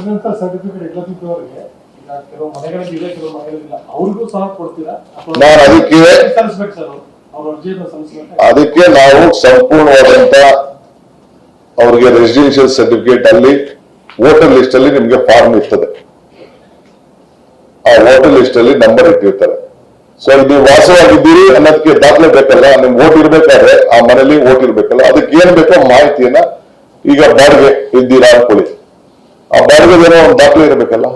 Residential certificate ಇಲ್ಲದಿದ್ದವರಿಗೆ ಈಗ ಕೆಲವು ಮನೆಗಳಿದೆ, ಕೆಲವು ಮನೆಗಳಿಲ್ಲ, ಅವ್ರಿಗೂ ಸಹ ಕೊಡ್ತೀರಾ? ನಾನು ಅದಕ್ಕೆ ನಾವು ಸಂಪೂರ್ಣವಾದಂತ ಅವ್ರಿಗೆ ರೆಸಿಡೆನ್ಷಿಯಲ್ ಸರ್ಟಿಫಿಕೇಟ್ ಅಲ್ಲಿ ವೋಟರ್ ಲಿಸ್ಟ್ ಅಲ್ಲಿ ನಿಮ್ಗೆ ಫಾರ್ಮ್ ಇರ್ತದೆ. ಆ ವೋಟರ್ ಲಿಸ್ಟ್ ಅಲ್ಲಿ ನಂಬರ್ ಇಟ್ಟಿರ್ತಾರೆ. ಸೊ ಇದು ವಾಸವಾಗಿದ್ದೀರಿ ಅನ್ನೋದಕ್ಕೆ ದಾಖಲೆ ಬೇಕಲ್ಲ, ನಿಮ್ ವೋಟ್ ಇರ್ಬೇಕಾದ್ರೆ ಆ ಮನೇಲಿ ವೋಟ್ ಇರ್ಬೇಕಲ್ಲ, ಅದಕ್ಕೆ ಏನ್ ಬೇಕೋ ಮಾಹಿತಿಯನ್ನ, ಈಗ ಬಾಡಿಗೆ ಇದ್ದೀರಾ ಅನ್ಕೊಳ್ಳಿ, ಆ ಬಾಡಿಗೆದೇನೋ ಒಂದು ದಾಖಲೆ ಇರಬೇಕಲ್ಲ.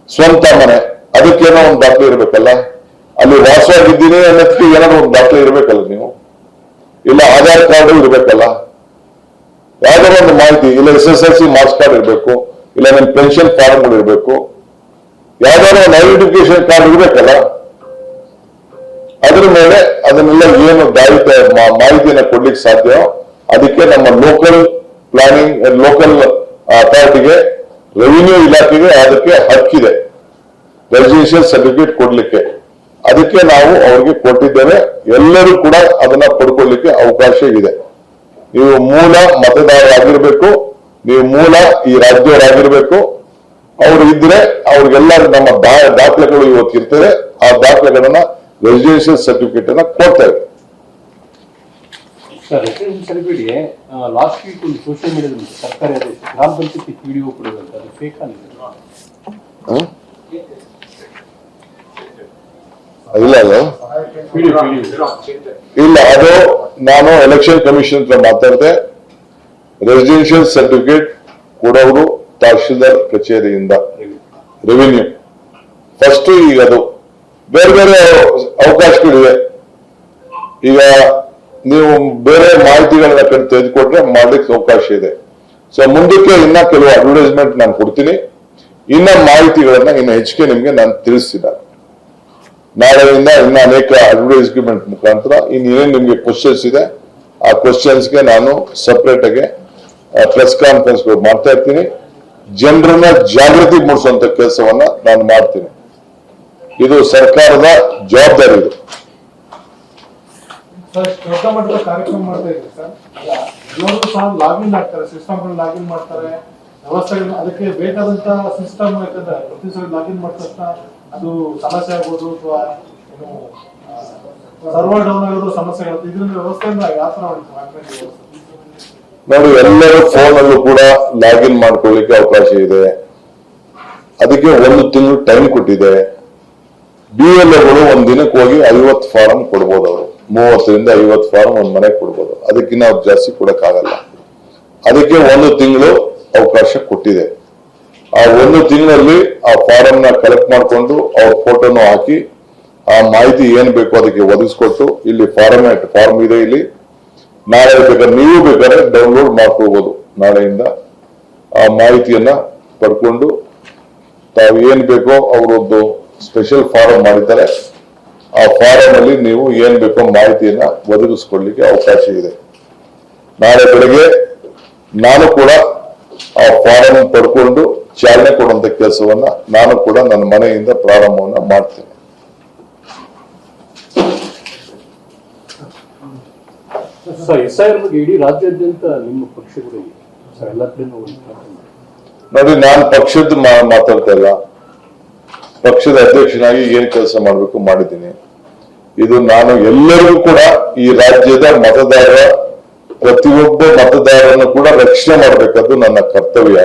ಸ್ವಂತ ಮನೆ, ಅದಕ್ಕೇನೋ ಒಂದು ದಾಖಲೆ ಇರಬೇಕಲ್ಲ. ಅಲ್ಲಿ ವಾಸವಾಗಿದ್ದೀನಿ ಅನ್ನೋದಕ್ಕೆ ಏನಾದ್ರು ಒಂದು ದಾಖಲೆ ಇರ್ಬೇಕಲ್ಲ ನೀವು, ಇಲ್ಲ ಆಧಾರ್ ಕಾರ್ಡ್ ಇರ್ಬೇಕಲ್ಲ, ಯಾವ್ದಾರ ಒಂದು ಮಾಹಿತಿ, ಇಲ್ಲ SSLC ಮಾರ್ಕ್ಸ್ ಕಾರ್ಡ್ ಇರ್ಬೇಕು, ಇಲ್ಲ ನಿಮ್ ಪೆನ್ಷನ್ ಫಾರ್ಮ್ಗಳು ಇರ್ಬೇಕು, ಯಾವ್ದಾದ್ರು ಒಂದು ಐಡೆಂಟಿಫಿಕೇಶನ್ ಕಾರ್ಡ್ ಇರ್ಬೇಕಲ್ಲ. ಅದ್ರ ಮೇಲೆ ಅದನ್ನೆಲ್ಲ ಏನು ಮಾಹಿತಿಯನ್ನ ಕೊಡ್ಲಿಕ್ಕೆ ಸಾಧ್ಯ, ಅದಕ್ಕೆ ನಮ್ಮ ಲೋಕಲ್ ಪ್ಲಾನಿಂಗ್, ಲೋಕಲ್ ಅಥಾರಿಟಿಗೆ, ರೆವಿನ್ಯೂ ಇಲಾಖೆಗೆ ಅದಕ್ಕೆ ಹಕ್ಕಿದೆ ರೆಸಿಡೆನ್ಷಿಯಲ್ ಸರ್ಟಿಫಿಕೇಟ್ ಕೊಡ್ಲಿಕ್ಕೆ. ಅದಕ್ಕೆ ನಾವು ಅವ್ರಿಗೆ ಕೊಟ್ಟಿದ್ದೇವೆ. ಎಲ್ಲರೂ ಕೂಡ ಅದನ್ನ ಪಡ್ಕೊಳ್ಳಿಕ್ಕೆ ಅವಕಾಶ ಇದೆ. ನೀವು ಮೂಲ ಮತದಾರರಾಗಿರ್ಬೇಕು, ನೀವು ಮೂಲ ಈ ರಾಜ್ಯವರಾಗಿರ್ಬೇಕು. ಅವ್ರು ಇದ್ರೆ ಅವ್ರಿಗೆಲ್ಲ ನಮ್ಮ ದಾಖಲೆಗಳು ಇವತ್ತು ಇರ್ತದೆ. ಆ ದಾಖಲೆಗಳನ್ನ ರೆಸಿಡೆನ್ಷಿಯಲ್ ಸರ್ಟಿಫಿಕೇಟ್ ಅನ್ನ ಕೊಡ್ತೇವೆ. ಸರ್, ರೆಸಿಡೆನ್ಷಿಯಲ್ ಸರ್ಟಿಫಿಕೇಟ್ಗೆ ಲಾಸ್ಟ್ ವೀಕ್ ಒಂದು ಸೋಷಿಯಲ್ ಮೀಡಿಯಾದಲ್ಲಿ ಸರ್ಕಾರಿ ಆದೇಶ ಗ್ರಾಮ ಪಂಚಾಯತ್ ವಿಡಿಯೋ ಕೊಡೋದಂತ, ಅದು ಫೇಕ್ ಆಗಿದೆ. ಇಲ್ಲ ಇಲ್ಲ, ಅದು ನಾನು ಎಲೆಕ್ಷನ್ ಕಮಿಷನ್ ಹತ್ರ ಮಾತಾಡಿದೆ. ರೆಸಿಡೆನ್ಷಿಯಲ್ ಸರ್ಟಿಫಿಕೇಟ್ ಕೊಡೋರು ತಹಶೀಲ್ದಾರ್ ಕಚೇರಿಯಿಂದ, ರೆವಿನ್ಯೂ ಫಸ್ಟ್. ಈಗ ಅದು ಬೇರೆ ಬೇರೆ ಅವಕಾಶಗಳಿವೆ. ಈಗ ನೀವು ಬೇರೆ ಮಾಹಿತಿಗಳನ್ನ ತೆಗೆದುಕೊಟ್ರೆ ಮಾಡ್ಲಿಕ್ಕೆ ಅವಕಾಶ ಇದೆ. ಸೊ ಮುಂದಕ್ಕೆ ಇನ್ನ ಕೆಲವು ಅಡ್ವರ್ಟೈಸ್ಮೆಂಟ್ ನಾನು ಕೊಡ್ತೀನಿ. ಇನ್ನ ಮಾಹಿತಿಗಳನ್ನ ಇನ್ನು ಹೆಚ್ಚಿಗೆ ನಿಮ್ಗೆ ನಾನು ತಿಳಿಸ್ತೀನಿ. ನಾಳೆಯಿಂದ ಇನ್ನ ಅನೇಕ ಅಡ್ವರ್ಟೈಸ್ಮೆಂಟ್ ಮುಖಾಂತರ ಇನ್ನೇನು ನಿಮ್ಗೆ ಕ್ವಶನ್ಸ್ ಇದೆ, ಆ ಕ್ವಶನ್ಸ್ಗೆ ನಾನು ಸಪರೇಟ್ ಆಗಿ ಪ್ರೆಸ್ ಕಾನ್ಫರೆನ್ಸ್ ಮಾಡ್ತಾ ಇರ್ತೀನಿ. ಜನರನ್ನ ಜಾಗೃತಿ ಮೂಡಿಸುವಂತ ಕೆಲಸವನ್ನ ನಾನು ಮಾಡ್ತೀನಿ. ಇದು ಸರ್ಕಾರದ ಜವಾಬ್ದಾರಿ. ಇದು ದೊಡ್ಡ ಮಟ್ಟದ ಕಾರ್ಯಕ್ರಮ ಮಾಡ್ತಾ ಇದ್ದೀವಿ ಸರ್. ಎಲ್ಲರೂ ಸಹ ಲಾಗಿನ್ ಆಗ್ತಾರೆ, ಸಿಸ್ಟಮ್ ಲಾಗಿನ್ ಮಾಡ್ತಾರೆ, ವ್ಯವಸ್ಥೆಗಳು ಅದಕ್ಕೆ ಬೇಕಾದಂತ ಸಿಸ್ಟಮ್. ಯಾಕಂದ್ರೆ ಪ್ರತಿ ಸಲ ಲಾಗಿನ್ ಮಾಡಿದ ತಕ್ಷಣ ಅದು ಸಮಸ್ಯೆ ಆಗ್ಬೋದು, ಅಥವಾ ಏನು ಸರ್ವರ್ ಡೌನ್ ಆಗೋದು ಸಮಸ್ಯೆಗಳು. ಇದರಿಂದ ವ್ಯವಸ್ಥೆಯಿಂದ ಯಾವ ತರ ನೋಡಿ, ಎಲ್ಲರೂ ಫೋನ್ ಅಲ್ಲೂ ಕೂಡ ಲಾಗಿನ್ ಮಾಡ್ಕೊಳ್ಳಿಕ್ಕೆ ಅವಕಾಶ ಇದೆ. ಅದಕ್ಕೆ 1 ತಿಂಗಳು ಟೈಮ್ ಕೊಟ್ಟಿದೆ. BLOಗಳು ಒಂದ್ ದಿನಕ್ಕೆ ಹೋಗಿ 50 ಫಾರಂ ಕೊಡ್ಬೋದು. ಅವರು 30ರಿಂದ 50 ಫಾರಂ ಒಂದ್ ಮನೆಗೆ ಕೊಡ್ಬೋದು. ಅದಕ್ಕಿಂತ ಅವ್ರು ಜಾಸ್ತಿ ಕೊಡಕ್ಕಾಗಲ್ಲ. ಅದಕ್ಕೆ 1 ತಿಂಗಳು ಅವಕಾಶ ಕೊಟ್ಟಿದೆ. ಆ 1 ತಿಂಗಳಲ್ಲಿ ಆ ಫಾರಂ ನ ಕಲೆಕ್ಟ್ ಮಾಡ್ಕೊಂಡು ಅವ್ರ ಫೋಟೋನು ಹಾಕಿ ಆ ಮಾಹಿತಿ ಏನ್ ಬೇಕು ಅದಕ್ಕೆ ಒದಗಿಸ್ಕೊಟ್ಟು, ಇಲ್ಲಿ ಫಾರ್ಮ್ ಇದೆ, ಇಲ್ಲಿ ನಾಳೆ ಬೇಕಾದ್ರೆ ನೀವು ಬೇಕಾದ್ರೆ ಡೌನ್ಲೋಡ್ ಮಾಡ್ಕೋಬಹುದು. ನಾಳೆಯಿಂದ ಆ ಮಾಹಿತಿಯನ್ನ ಪಡ್ಕೊಂಡು ತಾವು ಏನ್ ಬೇಕೋ ಅವರೊಂದು ಸ್ಪೆಷಲ್ ಫಾರಂ ಮಾಡಿದ್ದಾರೆ. ಆ ಫಾರಂ ಅಲ್ಲಿ ನೀವು ಏನ್ ಬೇಕೋ ಮಾಹಿತಿಯನ್ನ ಒದಗಿಸ್ಕೊಳ್ಳಿಕ್ಕೆ ಅವಕಾಶ ಇದೆ. ನಾಳೆ ಬೆಳಗ್ಗೆ ನಾನು ಕೂಡ ಆ ಫಾರಂ ಪಡ್ಕೊಂಡು ಚಾಲನೆ ಕೊಡುವಂತ ಕೆಲಸವನ್ನ ನಾನು ಕೂಡ ನನ್ನ ಮನೆಯಿಂದ ಪ್ರಾರಂಭವನ್ನ ಮಾಡ್ತೇನೆ. ಇಡೀ ರಾಜ್ಯಾದ್ಯಂತ ನಿಮ್ಮ ಪಕ್ಷಗಳು ಎಲ್ಲ ನೋಡಿ, ನಾನು ಪಕ್ಷದ ಮಾತಾಡ್ತಾ ಇಲ್ಲ. ಪಕ್ಷದ ಅಧ್ಯಕ್ಷನಾಗಿ ಏನ್ ಕೆಲಸ ಮಾಡ್ಬೇಕು ಮಾಡಿದ್ದೀನಿ. ಇದು ನಾನು ಎಲ್ಲರಿಗೂ ಕೂಡ ಈ ರಾಜ್ಯದ ಪ್ರತಿಯೊಬ್ಬ ಮತದಾರರನ್ನು ಕೂಡ ರಕ್ಷಣೆ ಮಾಡಬೇಕಾದ್ದು ನನ್ನ ಕರ್ತವ್ಯ.